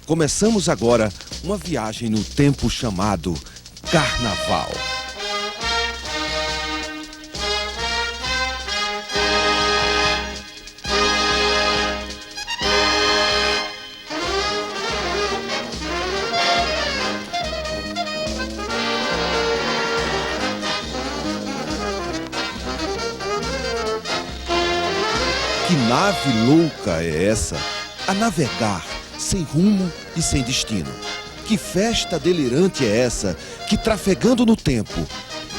Começamos agora uma viagem no tempo chamado Carnaval. Que nave louca é essa, a navegar sem rumo e sem destino? Que festa delirante é essa que, trafegando no tempo,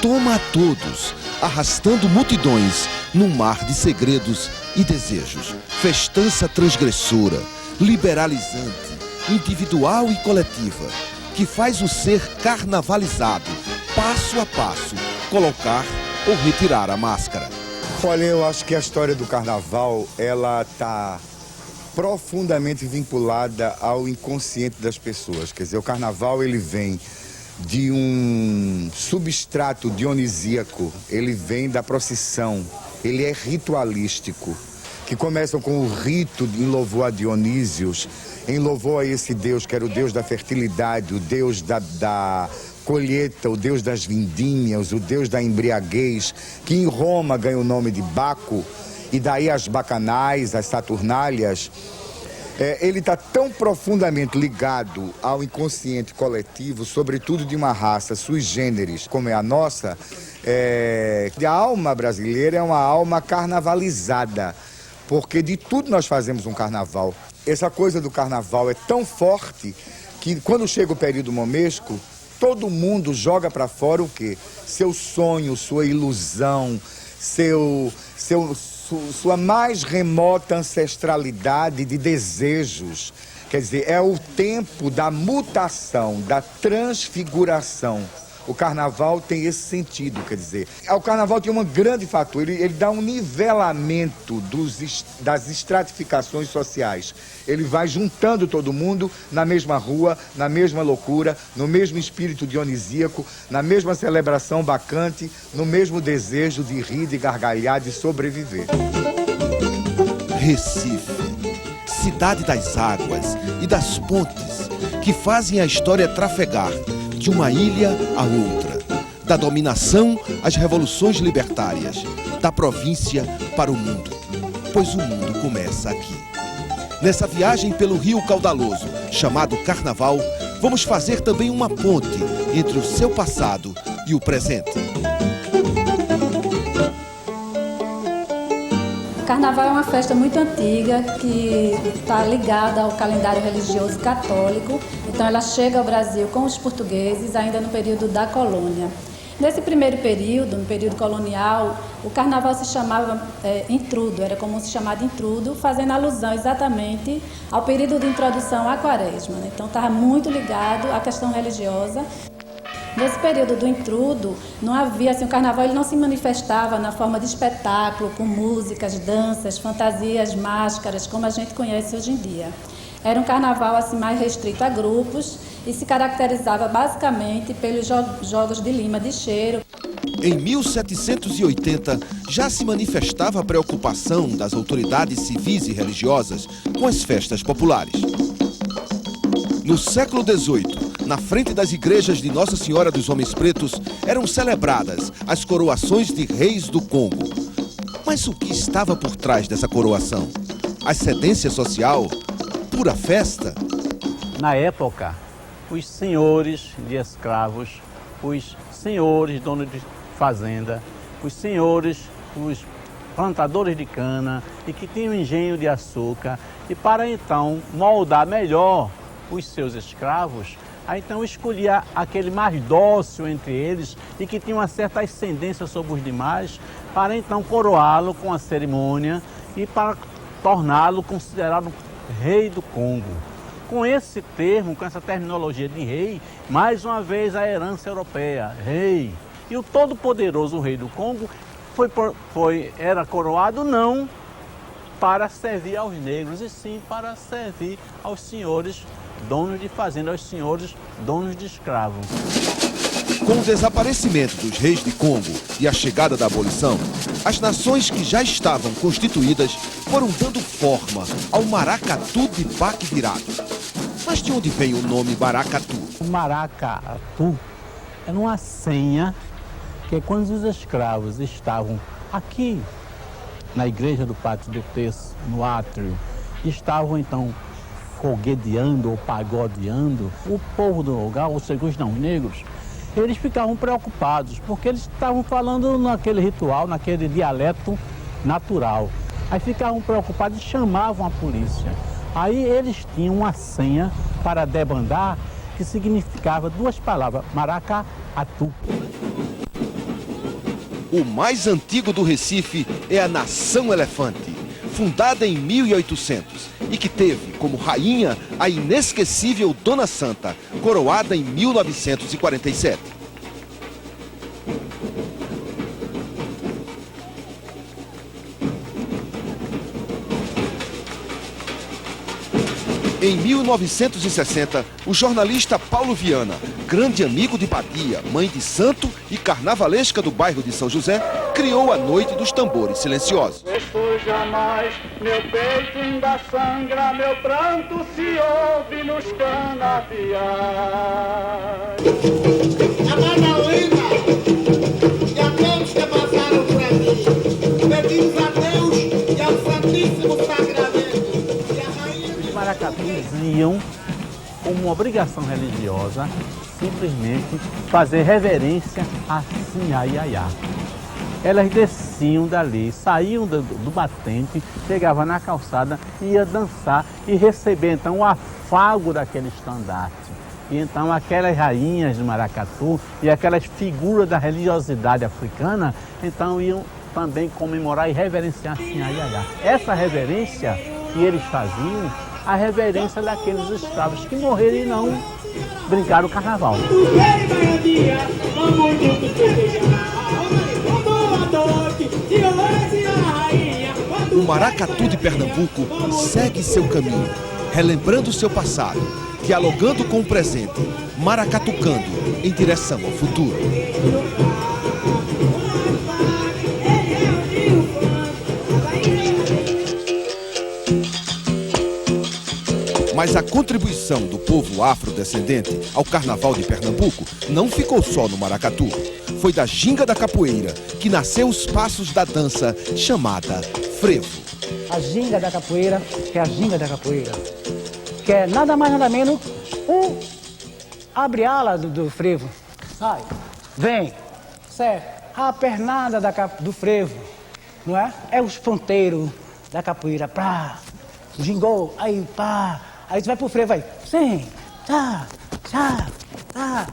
toma a todos, arrastando multidões num mar de segredos e desejos? Festança transgressora, liberalizante, individual e coletiva, que faz o ser carnavalizado, passo a passo, colocar ou retirar a máscara. Olha, eu acho que a história do carnaval, ela está profundamente vinculada ao inconsciente das pessoas. Quer dizer, o carnaval, ele vem de um substrato dionisíaco, ele vem da procissão, ele é ritualístico, que começam com o rito em louvor a Dionísios, em louvor a esse deus que era o deus da fertilidade, o deus da colheita, o deus das vindinhas, o deus da embriaguez, que em Roma ganha o nome de Baco, e daí as bacanais, as saturnálias. Ele está tão profundamente ligado ao inconsciente coletivo, sobretudo de uma raça sui generis, como é a nossa. A alma brasileira é uma alma carnavalizada, porque de tudo nós fazemos um carnaval. Essa coisa do carnaval é tão forte que, quando chega o período momesco, todo mundo joga para fora o quê? Seu sonho, sua ilusão, sua mais remota ancestralidade de desejos. Quer dizer, é o tempo da mutação, da transfiguração. O carnaval tem esse sentido, quer dizer. O carnaval tem um grande fator, ele dá um nivelamento das estratificações sociais. Ele vai juntando todo mundo na mesma rua, na mesma loucura, no mesmo espírito dionisíaco, na mesma celebração bacante, no mesmo desejo de rir, de gargalhar, de sobreviver. Recife, cidade das águas e das pontes, que fazem a história trafegar de uma ilha a outra, da dominação às revoluções libertárias, da província para o mundo, pois o mundo começa aqui. Nessa viagem pelo Rio Caudaloso, chamado Carnaval, vamos fazer também uma ponte entre o seu passado e o presente. O Carnaval é uma festa muito antiga que está ligada ao calendário religioso católico. Então ela chega ao Brasil com os portugueses ainda no período da colônia. Nesse primeiro período, no período colonial, o Carnaval se chamava intrudo, era comum se chamar de intrudo, fazendo alusão exatamente ao período de introdução à Quaresma, né? Então estava muito ligado à questão religiosa. Nesse período do intrudo, não havia, o carnaval ele não se manifestava na forma de espetáculo, com músicas, danças, fantasias, máscaras, como a gente conhece hoje em dia. Era um carnaval mais restrito a grupos e se caracterizava basicamente pelos jogos de lima de cheiro. Em 1780, já se manifestava a preocupação das autoridades civis e religiosas com as festas populares. No século XVIII, na frente das igrejas de Nossa Senhora dos Homens Pretos, eram celebradas as coroações de reis do Congo. Mas o que estava por trás dessa coroação? Ascendência social? Pura festa? Na época, os senhores de escravos, os senhores donos de fazenda, os senhores, os plantadores de cana e que tinham engenho de açúcar, e para então moldar melhor os seus escravos, aí então escolhia aquele mais dócil entre eles e que tinha uma certa ascendência sobre os demais, para então coroá-lo com a cerimônia e para torná-lo considerado rei do Congo. Com esse termo, com essa terminologia de rei, mais uma vez a herança europeia, rei. E o todo-poderoso rei do Congo era coroado não para servir aos negros, e sim para servir aos senhores donos de fazenda, aos senhores donos de escravos. Com o desaparecimento dos reis de Congo e a chegada da abolição, as nações que já estavam constituídas foram dando forma ao maracatu de baque virado. Mas de onde vem o nome maracatu? O maracatu era uma senha que quando os escravos estavam aqui na igreja do Pátio do Terço, no átrio, estavam então foguedeando ou pagodeando, o povo do lugar, ou seja, os não negros, eles ficavam preocupados, porque eles estavam falando naquele ritual, naquele dialeto natural. Aí ficavam preocupados e chamavam a polícia. Aí eles tinham uma senha para debandar, que significava duas palavras, maracatu. O mais antigo do Recife é a Nação Elefante, fundada em 1800 e que teve como rainha a inesquecível Dona Santa, coroada em 1947. Em 1960, o jornalista Paulo Viana, grande amigo de Badia, mãe de santo e carnavalesca do bairro de São José, criou a Noite dos Tambores Silenciosos. Depois jamais, meu peito ainda sangra, meu pranto se ouve nos canaviais. A Madalena e a todos que passaram por aqui, pedimos a Deus e ao Santíssimo Sacramento. Os maracatus iam, como obrigação religiosa, simplesmente fazer reverência a Sinhaiaiá. Elas desciam dali, saíam do batente, chegavam na calçada, ia dançar e receber então o afago daquele estandarte. E então aquelas rainhas de maracatu e aquelas figuras da religiosidade africana, então iam também comemorar e reverenciar Sinhaiaiá. Essa reverência que eles faziam, a reverência daqueles escravos que morreram e não brincaram o carnaval. O maracatu de Pernambuco segue seu caminho, relembrando seu passado, dialogando com o presente, maracatucando em direção ao futuro. Mas a contribuição do povo afrodescendente ao Carnaval de Pernambuco não ficou só no maracatu. Foi da ginga da capoeira que nasceu os passos da dança chamada frevo. A ginga da capoeira, que é a ginga da capoeira, que é nada mais nada menos o abre-ala do frevo. Sai, vem, certo? A pernada do frevo, não é? É os ponteiros da capoeira, pá, gingou, aí pá. Aí você vai pro frevo, vai, sim, tá, tá.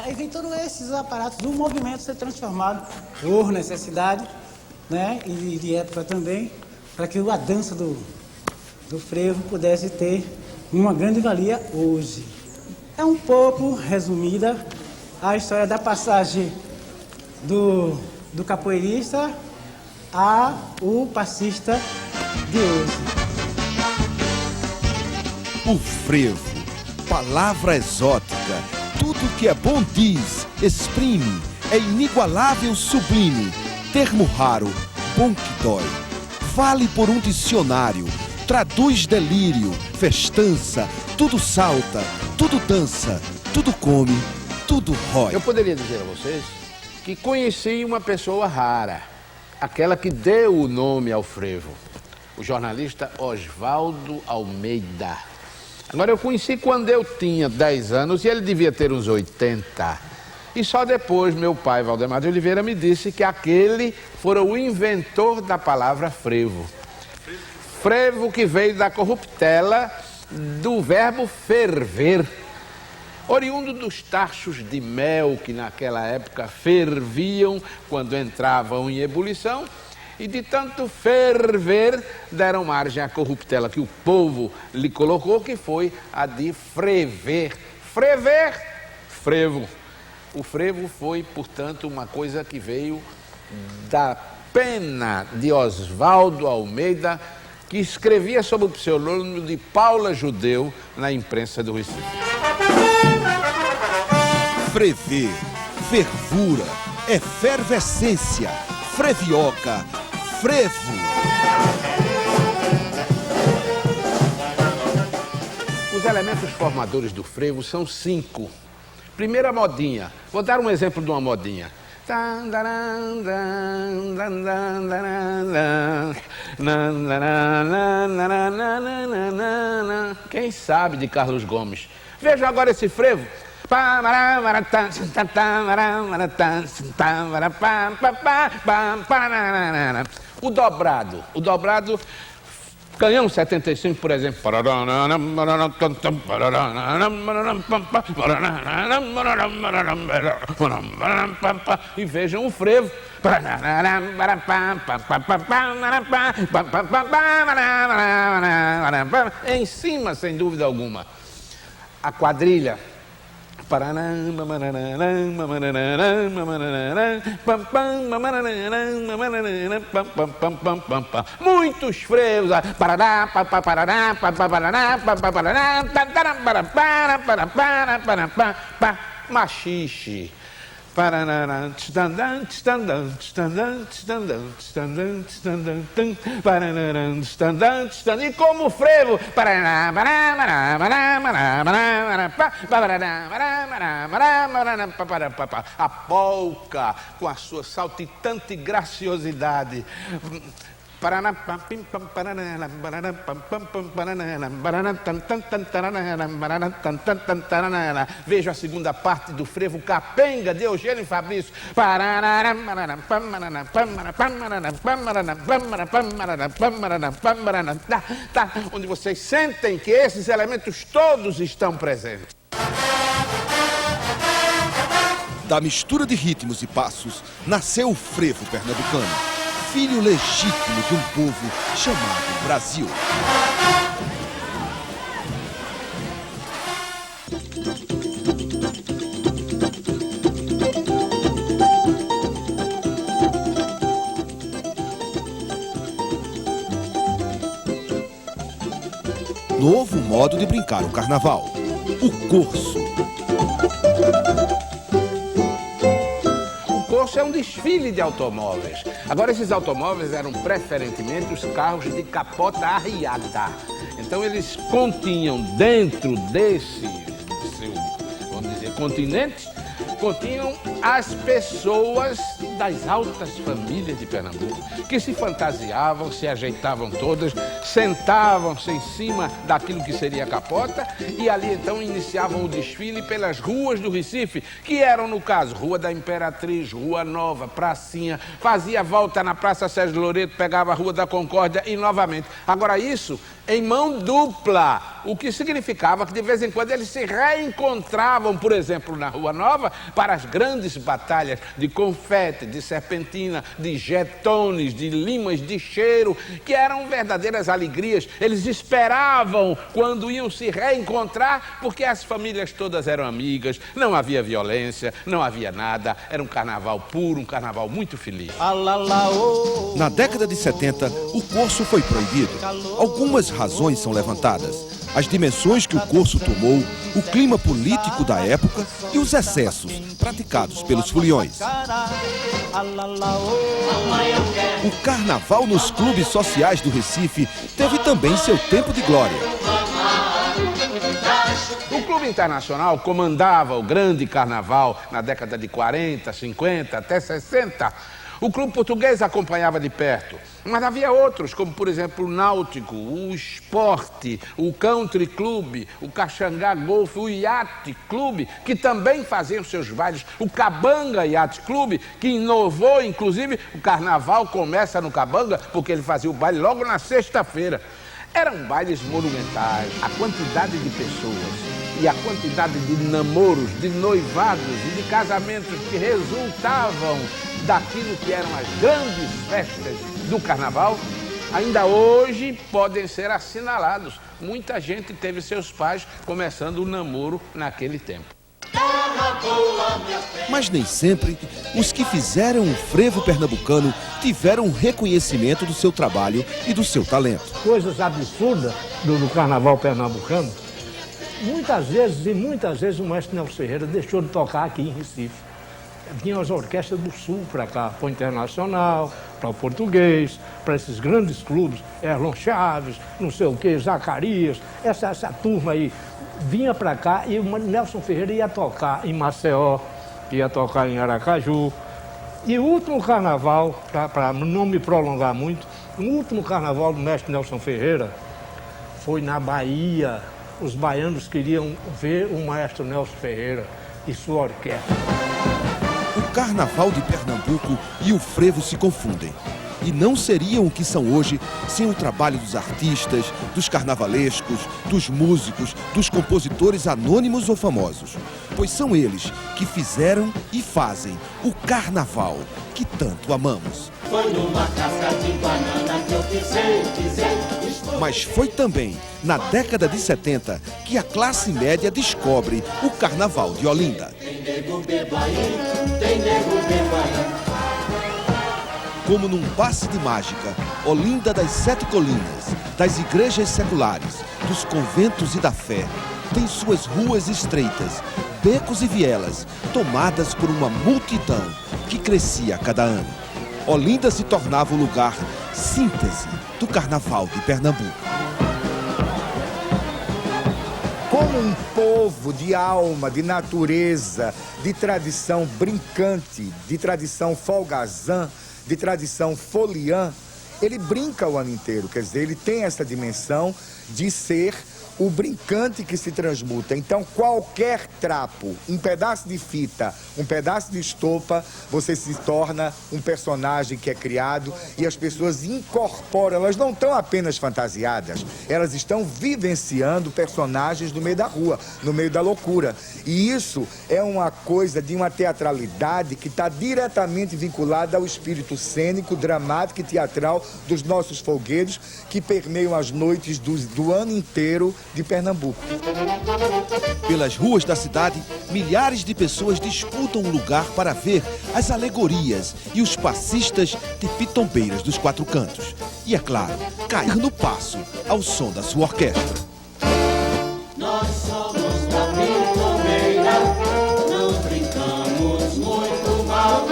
Aí vem todos esses aparatos do movimento ser transformado por necessidade, né? E de época também, para que a dança do frevo pudesse ter uma grande valia hoje. É um pouco resumida a história da passagem do capoeirista a o passista de hoje. O frevo, palavra exótica, tudo que é bom diz, exprime, é inigualável, sublime, termo raro, bom que dói. Vale por um dicionário, traduz delírio, festança, tudo salta, tudo dança, tudo come, tudo rói. Eu poderia dizer a vocês que conheci uma pessoa rara, aquela que deu o nome ao frevo, o jornalista Oswaldo Almeida. Agora, eu conheci quando eu tinha 10 anos e ele devia ter uns 80. E só depois meu pai, Valdemar de Oliveira, me disse que aquele fora o inventor da palavra frevo. Frevo que veio da corruptela do verbo ferver, oriundo dos tachos de mel que naquela época ferviam quando entravam em ebulição. E de tanto ferver, deram margem à corruptela que o povo lhe colocou, que foi a de frever. Frever, frevo. O frevo foi, portanto, uma coisa que veio da pena de Oswaldo Almeida, que escrevia sob o pseudônimo de Paula Judeu na imprensa do Recife. Frever, fervura, efervescência, frevioca, frevo. Os elementos formadores do frevo são 5. Primeira modinha. Vou dar um exemplo de uma modinha. Quem sabe de Carlos Gomes? Veja agora esse frevo. O dobrado, Canhão 75, por exemplo. E vejam o frevo. Em cima, sem dúvida alguma. A quadrilha. Muitos frevos. Machixe. E como o frevo. A polca, com a sua saltitante graciosidade. Veja a segunda parte do frevo capenga de Eugênio Fabrício. Onde vocês sentem que esses elementos todos estão presentes. Da mistura de ritmos e passos, nasceu o frevo pernambucano, filho legítimo de um povo chamado Brasil. Novo modo de brincar o carnaval, o corso. É um desfile de automóveis. Agora, esses automóveis eram preferentemente os carros de capota arriada. Então, eles continham dentro desse seu, vamos dizer, continente, continham as pessoas das altas famílias de Pernambuco, que se fantasiavam, se ajeitavam todas, sentavam-se em cima daquilo que seria a capota e ali então iniciavam o desfile pelas ruas do Recife, que eram, no caso, Rua da Imperatriz, Rua Nova, Pracinha, fazia volta na Praça Sérgio Loreto, pegava a Rua da Concórdia e novamente. Agora isso em mão dupla, o que significava que de vez em quando eles se reencontravam, por exemplo, na Rua Nova, para as grandes batalhas de confete, de serpentina, de jetones, de limas de cheiro, que eram verdadeiras alegrias. Eles esperavam quando iam se reencontrar, porque as famílias todas eram amigas, não havia violência, não havia nada, era um carnaval puro, um carnaval muito feliz. Na década de 70, o corso foi proibido. Algumas razões são levantadas: as dimensões que o corso tomou, o clima político da época e os excessos praticados pelos foliões. O carnaval nos clubes sociais do Recife teve também seu tempo de glória. O Clube Internacional comandava o grande carnaval na década de 40, 50, até 60. O Clube Português acompanhava de perto, mas havia outros, como por exemplo o Náutico, o Esporte, o Country Club, o Caxangá Golf, o Yacht Club, que também faziam seus bailes, o Cabanga Yacht Club, que inovou, inclusive, o carnaval começa no Cabanga, porque ele fazia o baile logo na sexta-feira. Eram bailes monumentais, a quantidade de pessoas e a quantidade de namoros, de noivados e de casamentos que resultavam daquilo que eram as grandes festas do carnaval, ainda hoje podem ser assinalados. Muita gente teve seus pais começando o namoro naquele tempo. Mas nem sempre os que fizeram o frevo pernambucano tiveram o reconhecimento do seu trabalho e do seu talento. Coisas absurdas do carnaval pernambucano. Muitas vezes o maestro Nelson Ferreira deixou de tocar aqui em Recife. Vinham as orquestras do Sul para cá, para o Internacional, para o Português, para esses grandes clubes, Erlon Chaves, não sei o quê, Zacarias, essa turma aí, vinha para cá e o Nelson Ferreira ia tocar em Maceió, ia tocar em Aracaju. E o último carnaval, para não me prolongar muito, o último carnaval do mestre Nelson Ferreira foi na Bahia. Os baianos queriam ver o maestro Nelson Ferreira e sua orquestra. O carnaval de Pernambuco e o frevo se confundem. E não seriam o que são hoje sem o trabalho dos artistas, dos carnavalescos, dos músicos, dos compositores anônimos ou famosos. Pois são eles que fizeram e fazem o carnaval que tanto amamos. Foi numa casca de banana que eu pisei. Mas foi também na década de 70 que a classe média descobre o carnaval de Olinda. Tem nego beba aí, tem nego beba aí. Como num passe de mágica, Olinda das 7 colinas, das igrejas seculares, dos conventos e da fé, tem suas ruas estreitas, becos e vielas, tomadas por uma multidão que crescia a cada ano. Olinda se tornava o lugar síntese do carnaval de Pernambuco. Como um povo de alma, de natureza, de tradição brincante, de tradição folgazã, de tradição foliã, ele brinca o ano inteiro, quer dizer, ele tem essa dimensão de ser o brincante que se transmuta. Então, qualquer trapo, um pedaço de fita, um pedaço de estopa, você se torna um personagem que é criado e as pessoas incorporam, elas não estão apenas fantasiadas, elas estão vivenciando personagens no meio da rua, no meio da loucura. E isso é uma coisa de uma teatralidade que está diretamente vinculada ao espírito cênico, dramático e teatral dos nossos folguedos que permeiam as noites do ano inteiro de Pernambuco. Pelas ruas da cidade, milhares de pessoas disputam um lugar para ver as alegorias e os passistas de pitombeiras dos 4 cantos. E, é claro, cair no passo ao som da sua orquestra. Nós somos da pitombeira, não brincamos muito mal.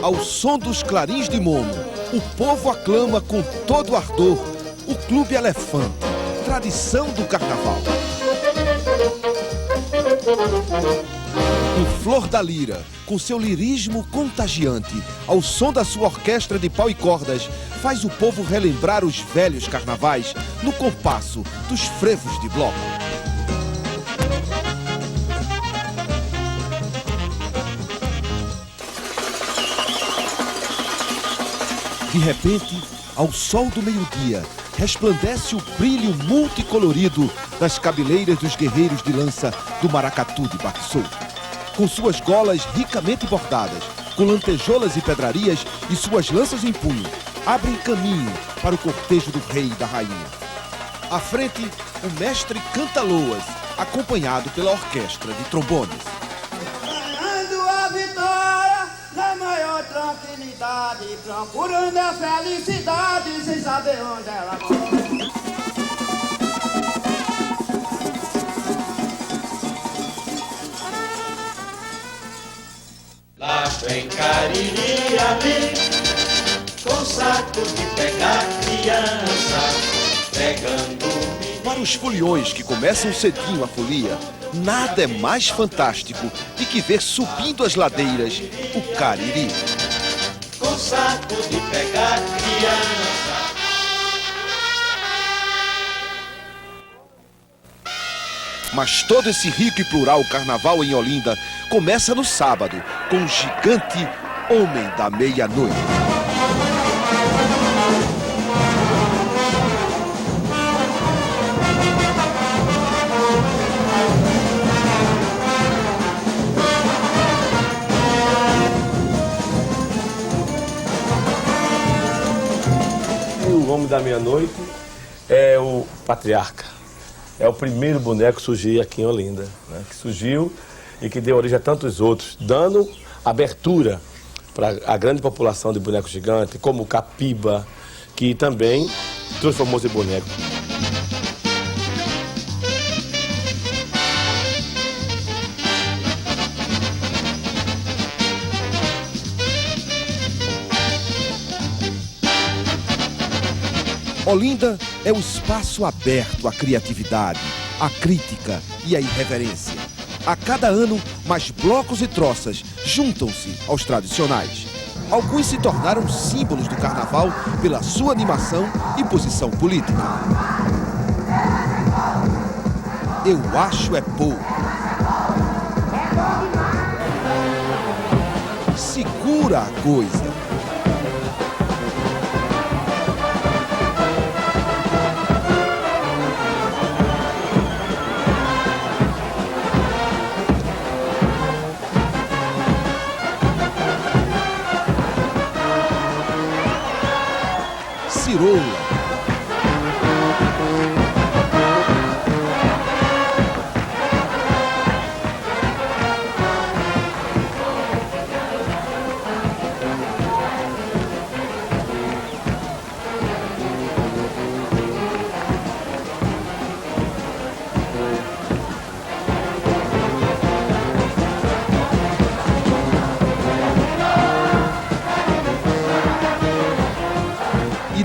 Ao som dos clarins de Momo, o povo aclama com todo ardor o Clube Elefante, tradição do carnaval. O Flor da Lira, com seu lirismo contagiante, ao som da sua orquestra de pau e cordas, faz o povo relembrar os velhos carnavais no compasso dos frevos de bloco. De repente, ao sol do meio-dia, resplandece o brilho multicolorido das cabeleiras dos guerreiros de lança do Maracatu de Barçou. Com suas golas ricamente bordadas, com lantejoulas e pedrarias e suas lanças em punho, abrem caminho para o cortejo do rei e da rainha. À frente, o mestre canta loas, acompanhado pela orquestra de trombones. Ganhando a vitória na maior tranquilidade, procurando a felicidade sem saber onde ela mora. Lá vem Cariri ali, com saco de pegar criança, pegando. Para os foliões que começam cedinho a folia, nada é mais fantástico do que ver subindo as ladeiras o Cariri. Com saco de pegar criança. Mas todo esse rico e plural carnaval em Olinda começa no sábado, com o gigante Homem da Meia-Noite. O Homem da Meia-Noite é o patriarca. É o primeiro boneco que surgiu aqui em Olinda, né? Que surgiu e que deu origem a tantos outros, dando abertura para a grande população de bonecos gigantes, como o Capiba, que também transformou-se em boneco. Olinda é o espaço aberto à criatividade, a crítica e a irreverência. A cada ano, mais blocos e troças juntam-se aos tradicionais. Alguns se tornaram símbolos do carnaval pela sua animação e posição política. Eu acho é pouco. Segura a coisa. Cirola.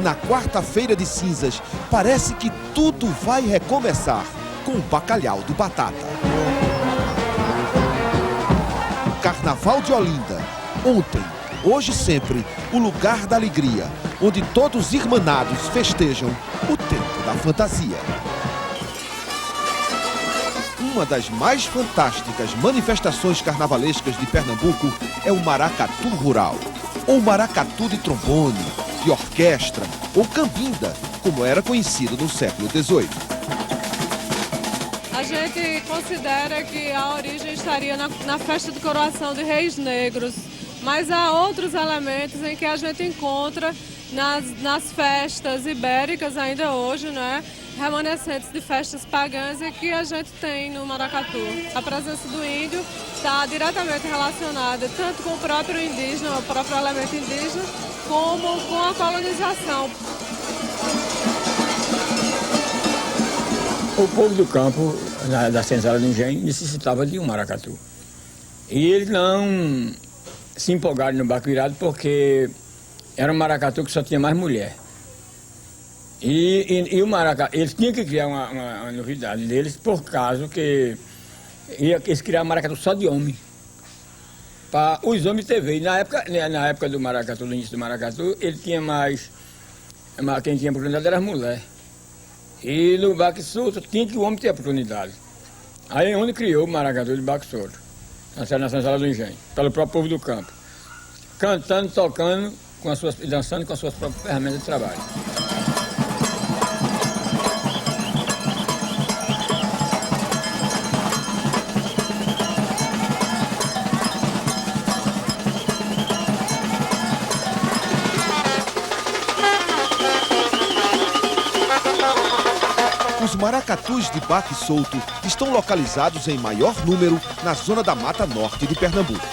Na quarta-feira de cinzas, parece que tudo vai recomeçar com o bacalhau do Batata. Carnaval de Olinda. Ontem, hoje e sempre, o lugar da alegria, onde todos irmanados festejam o tempo da fantasia. Uma das mais fantásticas manifestações carnavalescas de Pernambuco é o maracatu rural, ou maracatu de trombone, de orquestra ou cambinda, como era conhecido no século XVIII. A gente considera que a origem estaria na festa de coroação de reis negros, mas há outros elementos em que a gente encontra nas festas ibéricas ainda hoje, né? Remanescentes de festas pagãs e que a gente tem no maracatu. A presença do índio está diretamente relacionada tanto com o próprio indígena, o próprio elemento indígena, como com a colonização. O povo do campo, da senzala do engenho, necessitava de um maracatu. E eles não se empolgaram no barco virado porque era um maracatu que só tinha mais mulher. E o maracatu, eles tinham que criar uma novidade deles, por causa que eles criaram maracatu só de homem. Para os homens TV. E na época do maracatu, do início do maracatu, ele tinha mais. Quem tinha oportunidade era as mulheres. E no baque solto tinha que o homem ter oportunidade. Aí onde criou o maracatu de baque solto, na senzala do engenho, pelo próprio povo do campo. Cantando, tocando, dançando com as suas próprias ferramentas de trabalho. Os maracatus de baque solto estão localizados em maior número na zona da Mata Norte de Pernambuco.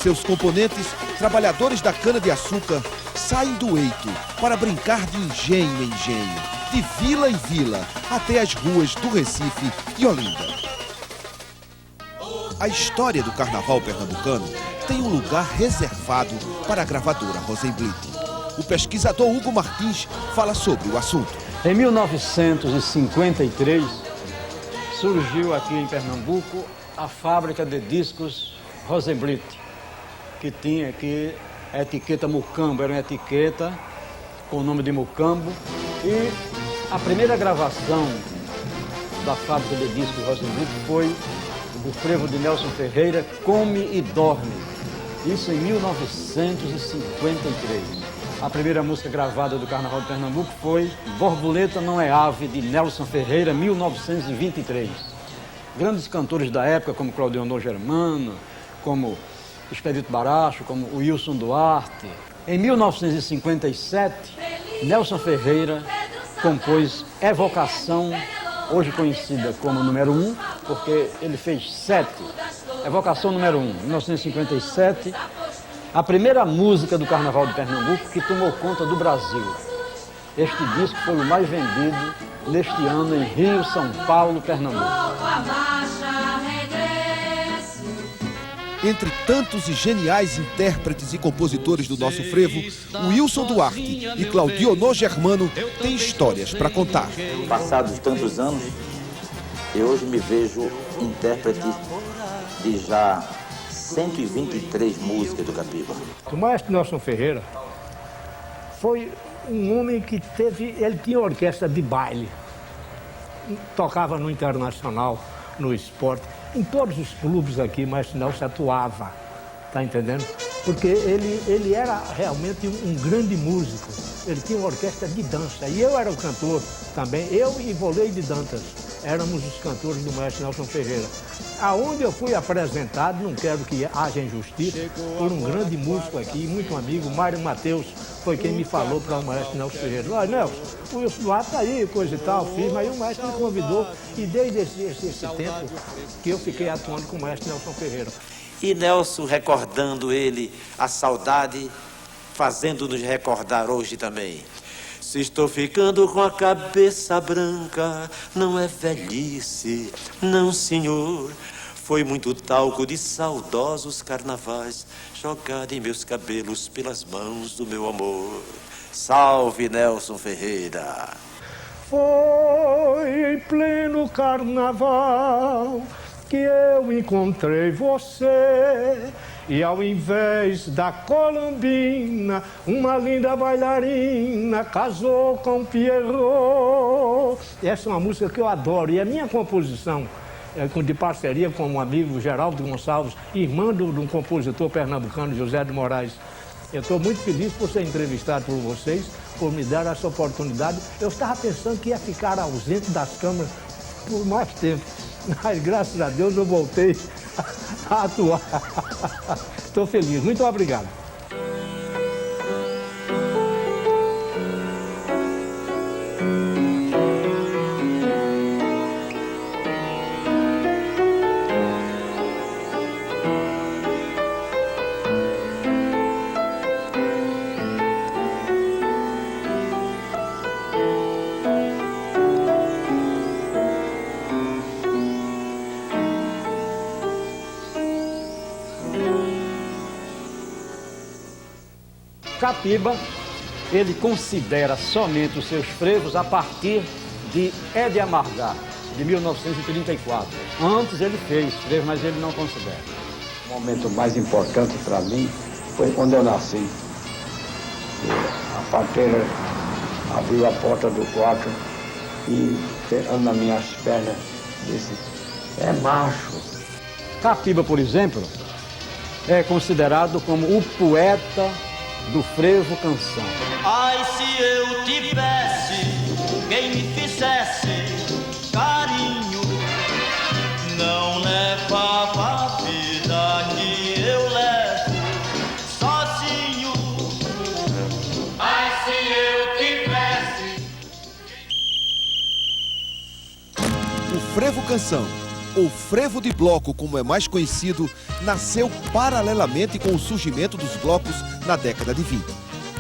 Seus componentes, trabalhadores da cana-de-açúcar, saem do eito para brincar de engenho em engenho, de vila em vila, até as ruas do Recife e Olinda. A história do carnaval pernambucano tem um lugar reservado para a gravadora Rosenblit. O pesquisador Hugo Martins fala sobre o assunto. Em 1953, surgiu aqui em Pernambuco a fábrica de discos Rosenblit, que tinha aqui a etiqueta Mucambo, era uma etiqueta com o nome de Mucambo. E a primeira gravação da fábrica de discos Rosenblit foi o frevo de Nelson Ferreira, Come e Dorme. Isso em 1953. A primeira música gravada do Carnaval de Pernambuco foi Borboleta Não é Ave, de Nelson Ferreira, 1923. Grandes cantores da época, como Claudeonor Germano, como Expedito Baracho, como Wilson Duarte. Em 1957, Nelson Ferreira compôs Evocação, hoje conhecida como número 1, porque ele fez 7. Evocação número 1, 1957. A primeira música do Carnaval de Pernambuco que tomou conta do Brasil. Este disco foi o mais vendido neste ano em Rio, São Paulo, Pernambuco. Entre tantos e geniais intérpretes e compositores do nosso frevo, Wilson Duarte e Claudionor Germano têm histórias para contar. Passados tantos anos, eu hoje me vejo intérprete de já 123 músicas do Capiba. O maestro Nelson Ferreira foi um homem que ele tinha orquestra de baile, tocava no Internacional, no Esporte, em todos os clubes aqui, o maestro Nelson atuava, tá entendendo? Porque ele era realmente um grande músico, ele tinha uma orquestra de dança, e eu era o cantor também, eu e Voleide Dantas, éramos os cantores do maestro Nelson Ferreira. Aonde eu fui apresentado, não quero que haja injustiça, por um grande músico aqui, muito amigo, Mário Mateus, foi quem me falou para o maestro Nelson Ferreira. Olha, Nelson, o Wilson Duarte está aí, coisa e tal, fiz, mas o maestro me convidou e desde esse tempo que eu fiquei atuando com o maestro Nelson Ferreira. E Nelson, recordando ele, a saudade, fazendo-nos recordar hoje também. Se estou ficando com a cabeça branca, não é velhice, não senhor. Foi muito talco de saudosos carnavais jogado em meus cabelos pelas mãos do meu amor. Salve Nelson Ferreira! Foi em pleno carnaval que eu encontrei você. E ao invés da Colombina, uma linda bailarina casou com Pierrot. Essa é uma música que eu adoro e é minha composição, de parceria com um amigo, Geraldo Gonçalves, irmão de um compositor pernambucano, José de Moraes. Eu estou muito feliz por ser entrevistado por vocês, por me dar essa oportunidade. Eu estava pensando que ia ficar ausente das câmeras por mais tempo, mas graças a Deus eu voltei a atuar. Estou feliz. Muito obrigado. Capiba, ele considera somente os seus frevos a partir de É de Amargar, de 1934. Antes ele fez frevo, mas ele não considera. O momento mais importante para mim foi quando eu nasci. A parteira abriu a porta do quarto e, pegando nas minhas pernas, disse, é macho. Capiba, por exemplo, é considerado como o poeta do frevo canção. Ai, se eu tivesse quem me fizesse carinho, não levava a vida que eu levo sozinho. Ai, se eu tivesse. O frevo canção, ou frevo de bloco, como é mais conhecido, nasceu paralelamente com o surgimento dos blocos na década de 20.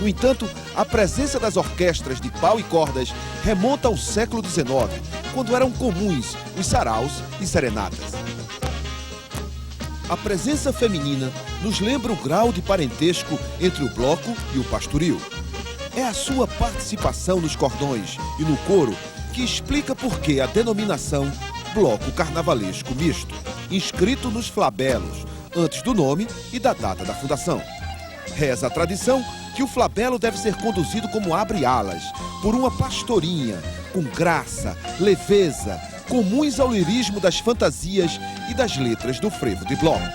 No entanto, a presença das orquestras de pau e cordas remonta ao século XIX, quando eram comuns os saraus e serenatas. A presença feminina nos lembra o grau de parentesco entre o bloco e o pastoril. É a sua participação nos cordões e no coro que explica por que a denominação Bloco Carnavalesco Misto, inscrito nos flabelos, antes do nome e da data da fundação. Reza a tradição que o flabelo deve ser conduzido como abre-alas, por uma pastorinha, com graça, leveza, comuns ao lirismo das fantasias e das letras do frevo de bloco.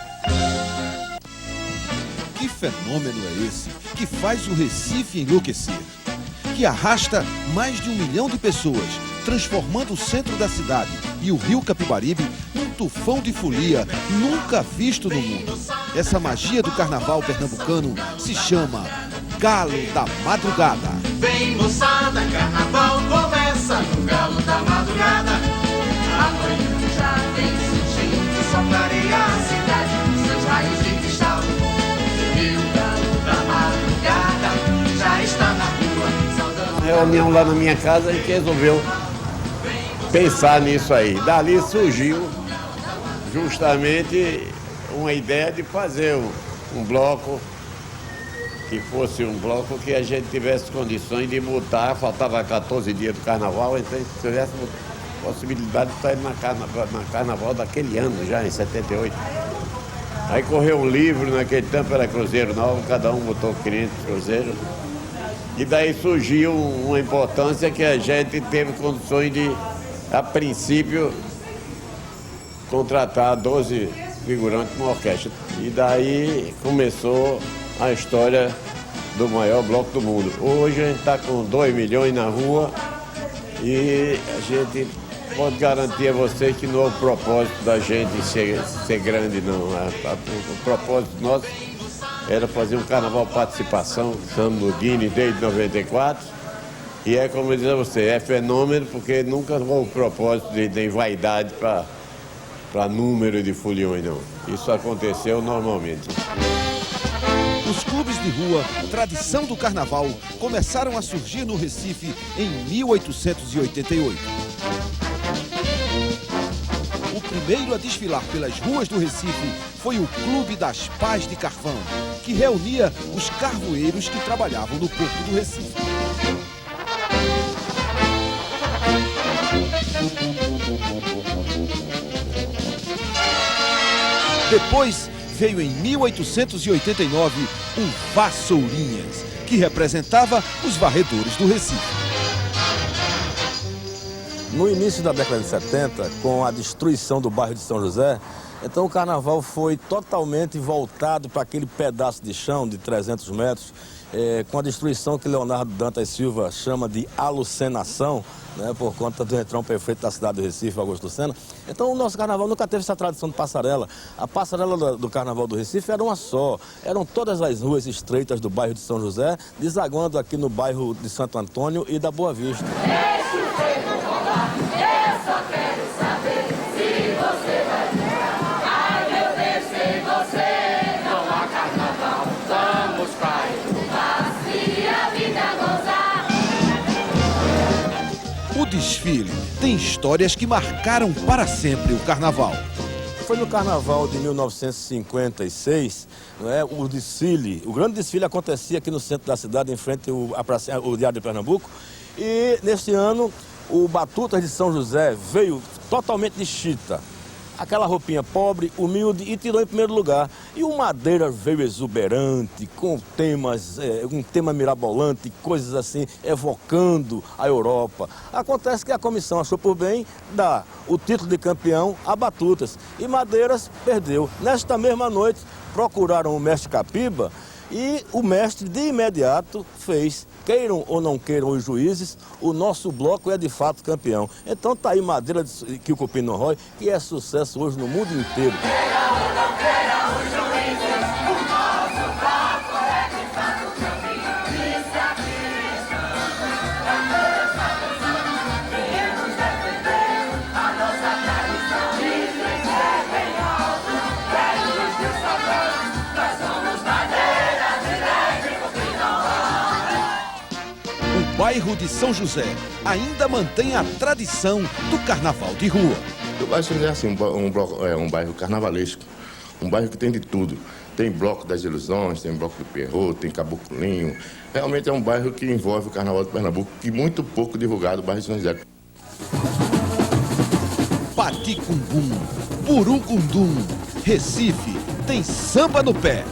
Que fenômeno é esse que faz o Recife enlouquecer? Que arrasta mais de 1 milhão de pessoas, transformando o centro da cidade e o rio Capibaribe num tufão de folia nunca visto no mundo. Essa magia do carnaval pernambucano se chama Galo da Madrugada. Vem moçada, carnaval começa no galo da madrugada. A noite já tem surgido, só clareia a cidade com seus raios de cristal. E o galo da madrugada já está na rua, saudando. Reunião lá na minha casa e que resolveu pensar nisso aí. Dali surgiu justamente uma ideia de fazer um bloco que fosse um bloco que a gente tivesse condições de botar. Faltava 14 dias do carnaval, então se tivesse possibilidade de estar indo na carnaval daquele ano, já em 78. Aí correu um livro, naquele tempo era Cruzeiro Novo, cada um botou 500 cruzeiros. E daí surgiu uma importância que a gente teve condições de, a princípio, contratar 12 figurantes numa orquestra. E daí começou a história do maior bloco do mundo. Hoje a gente está com 2 milhões na rua e a gente pode garantir a vocês que não é o propósito da gente ser grande, não. O propósito nosso era fazer um carnaval participação, estamos no Guinness desde 94. E é como eu disse a você, é fenômeno porque nunca foi o propósito de vaidade para número de foliões, não. Isso aconteceu normalmente. Os clubes de rua, tradição do carnaval, começaram a surgir no Recife em 1888. O primeiro a desfilar pelas ruas do Recife foi o Clube das Pás de Carvão, que reunia os carvoeiros que trabalhavam no porto do Recife. Depois veio em 1889 o Vassourinhas, que representava os varredores do Recife. No início da década de 70, com a destruição do bairro de São José, então o carnaval foi totalmente voltado para aquele pedaço de chão de 300 metros, com a destruição que Leonardo Dantas Silva chama de alucinação, né, por conta do entrão prefeito da cidade do Recife, Augusto Lucena. Então o nosso carnaval nunca teve essa tradição de passarela. A passarela do carnaval do Recife era uma só. Eram todas as ruas estreitas do bairro de São José, desaguando aqui no bairro de Santo Antônio e da Boa Vista. O desfile tem histórias que marcaram para sempre o carnaval. Foi no carnaval de 1956, não é, o grande desfile acontecia aqui no centro da cidade, em frente ao Diário de Pernambuco. E neste ano, o Batutas de São José veio totalmente de chita. Aquela roupinha pobre, humilde, e tirou em primeiro lugar. E o Madeira veio exuberante, com temas, um tema mirabolante, coisas assim, evocando a Europa. Acontece que a comissão achou por bem dar o título de campeão a Batutas. E Madeiras perdeu. Nesta mesma noite, procuraram o mestre Capiba e o mestre, de imediato, fez, queiram ou não queiram os juízes, o nosso bloco é de fato campeão. Então tá aí Madeira que o Cupim não rói, que é sucesso hoje no mundo inteiro. O bairro de São José ainda mantém a tradição do carnaval de rua. O bairro de São José é assim, um bairro carnavalesco, um bairro que tem de tudo. Tem bloco das ilusões, tem bloco do Perrot, tem caboclinho. Realmente é um bairro que envolve o carnaval de Pernambuco, que muito pouco divulgado, o bairro de São José. Paticumbum, Purucundum, Recife tem samba no pé.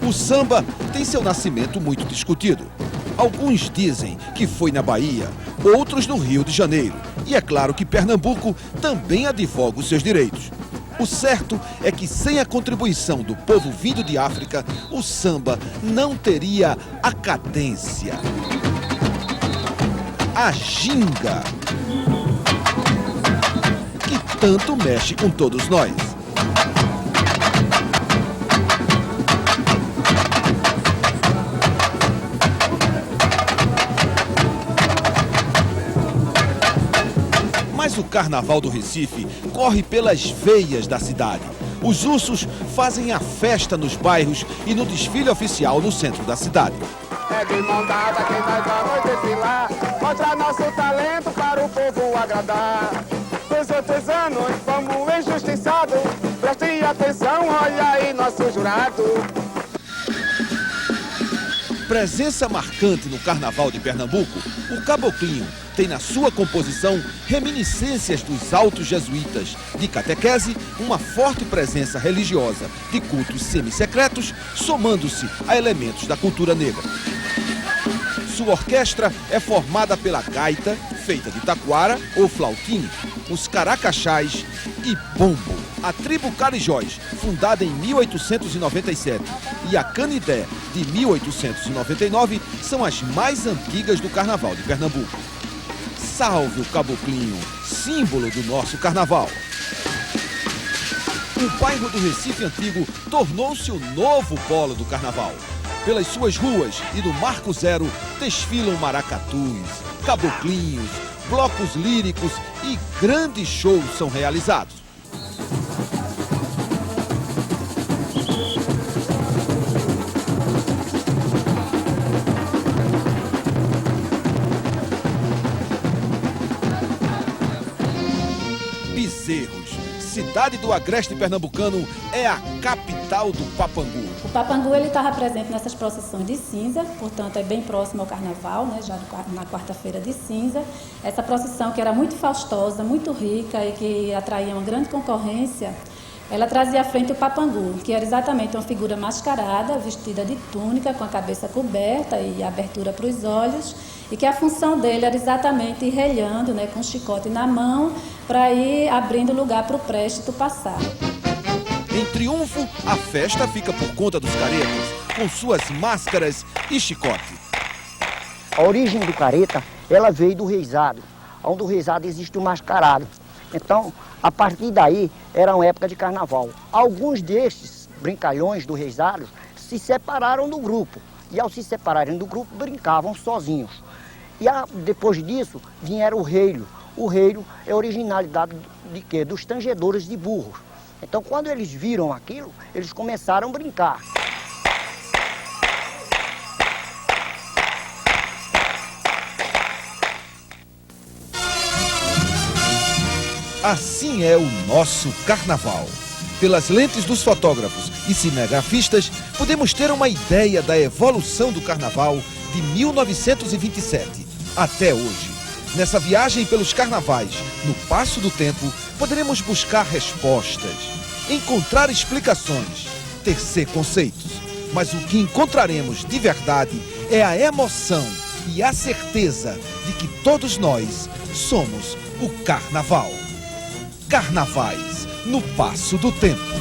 O samba tem seu nascimento muito discutido. Alguns dizem que foi na Bahia, outros no Rio de Janeiro. E é claro que Pernambuco também advoga os seus direitos. O certo é que sem a contribuição do povo vindo de África, o samba não teria a cadência, a ginga, que tanto mexe com todos nós. Mas o Carnaval do Recife corre pelas veias da cidade. Os ursos fazem a festa nos bairros e no desfile oficial no centro da cidade. É de mão dada que nós vamos desfilar, mostrar nosso talento para o povo agradar. Dos outros anos fomos injustiçados. Prestem atenção, olha aí nosso jurado. Presença marcante no Carnaval de Pernambuco, o Caboclinho tem na sua composição reminiscências dos altos jesuítas, de catequese, uma forte presença religiosa de cultos semissecretos, somando-se a elementos da cultura negra. Sua orquestra é formada pela gaita, feita de taquara ou flautine, os caracachás e bombo. A tribo Carijós, fundada em 1897, e a Canidé, de 1899, são as mais antigas do Carnaval de Pernambuco. Salve o Caboclinho, símbolo do nosso carnaval. O bairro do Recife Antigo tornou-se o novo polo do carnaval. Pelas suas ruas e do Marco Zero desfilam maracatus, caboclinhos, blocos líricos e grandes shows são realizados. Bezerros, cidade do agreste pernambucano, é a capital do Papangu. O Papangu ele estava presente nessas procissões de cinza, portanto é bem próximo ao carnaval, né, já na quarta-feira de cinza. Essa procissão que era muito faustosa, muito rica e que atraía uma grande concorrência, ela trazia à frente o Papangu, que era exatamente uma figura mascarada, vestida de túnica, com a cabeça coberta e abertura para os olhos, e que a função dele era exatamente ir relhando, né, com um chicote na mão, para ir abrindo lugar para o préstito passar. Em triunfo, a festa fica por conta dos caretas, com suas máscaras e chicote. A origem do careta, ela veio do reizado, onde o reizado existe o mascarado. Então, a partir daí, era uma época de carnaval. Alguns destes brincalhões do reizado se separaram do grupo. E ao se separarem do grupo, brincavam sozinhos. E depois disso, vieram o reilho. O reilho é originalidade de quê? Dos tangedores de burros. Então, quando eles viram aquilo, eles começaram a brincar. Assim é o nosso carnaval. Pelas lentes dos fotógrafos e cinegrafistas, podemos ter uma ideia da evolução do carnaval de 1927 até hoje. Nessa viagem pelos carnavais, no passo do tempo, poderemos buscar respostas, encontrar explicações, tecer conceitos. Mas o que encontraremos de verdade é a emoção e a certeza de que todos nós somos o carnaval. Carnavais no passo do tempo.